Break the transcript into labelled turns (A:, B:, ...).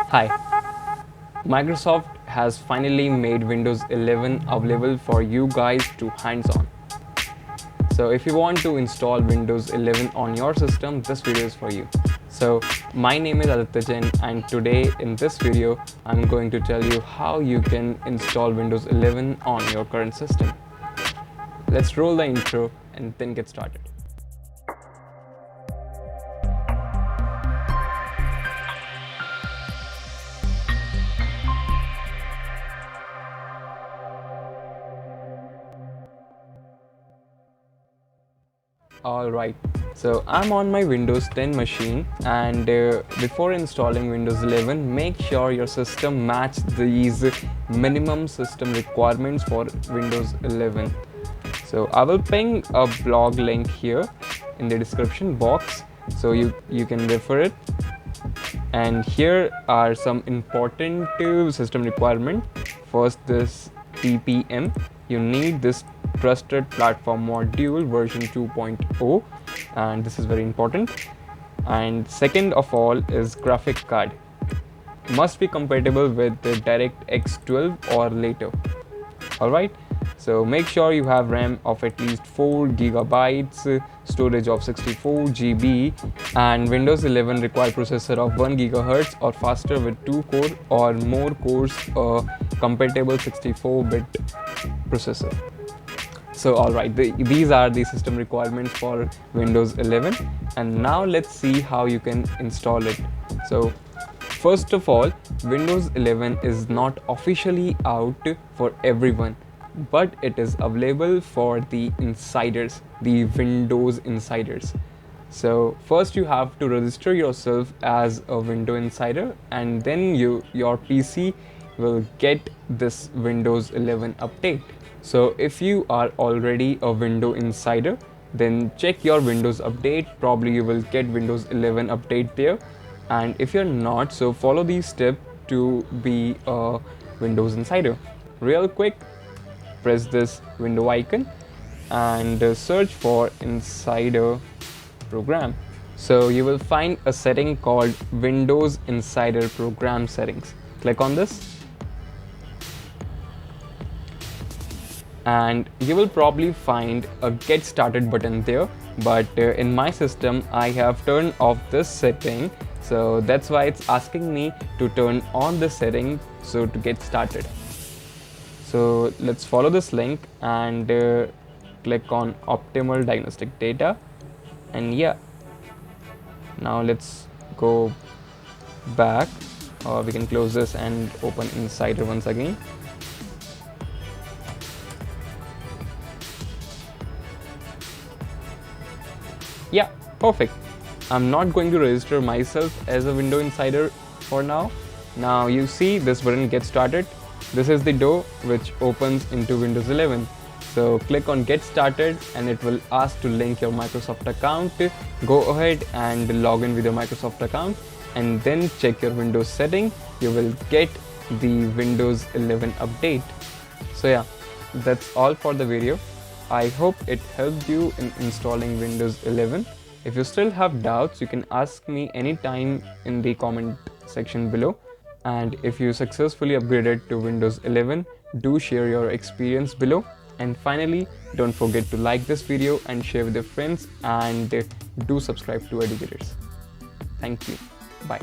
A: Hi, Microsoft has finally made Windows 11 available for you guys to hands-on. So if you want to install Windows 11 on your system, this video is for you. So my name is ADITYA and today in this video, I'm going to tell you how you can install Windows 11 on your current system. Let's roll the intro and then get started. Alright, so I'm on my Windows 10 machine and before installing Windows 11, make sure your system matches these minimum system requirements for Windows 11. So I will ping a blog link here in the description box so you can refer it. And here are some important system requirements. First, this TPM. You need this Trusted Platform Module version 2.0, and this is very important. And second of all is graphic card. Must be compatible with the DirectX 12 or later. Alright, so make sure you have RAM of at least 4 GB, storage of 64 GB, and Windows 11 require processor of 1 GHz or faster with 2 core or more cores, compatible 64-bit processor. So alright, these are the system requirements for Windows 11, and now let's see how you can install it. So first of all, Windows 11 is not officially out for everyone, but it is available for the insiders, the Windows insiders. So first you have to register yourself as a Windows insider, and then your PC will get this Windows 11 update. So if you are already a Windows insider, then check your Windows update. Probably you will get Windows 11 update there. And if you're not, so follow these steps to be a Windows insider. Real quick, press this window icon and search for Insider Program. So you will find a setting called Windows Insider Program Settings. Click on this. And you will probably find a Get Started button there, but in my system I have turned off this setting, so that's why it's asking me to turn on the setting so to get started. So let's follow this link and click on Optimal Diagnostic Data, and yeah, now let's go back, or we can close this and open Insider once again. Yeah, perfect. I'm not going to register myself as a Windows insider for now. Now you see this button, Get Started. This is the door which opens into Windows 11. So click on Get Started and it will ask to link your Microsoft account. Go ahead and log in with your Microsoft account and then check your Windows setting. You will get the Windows 11 update. So yeah, that's all for the video. I hope it helped you in installing Windows 11. If you still have doubts, you can ask me anytime in the comment section below. And if you successfully upgraded to Windows 11, do share your experience below. And finally, don't forget to like this video and share with your friends, and do subscribe to Educators. Thank you. Bye.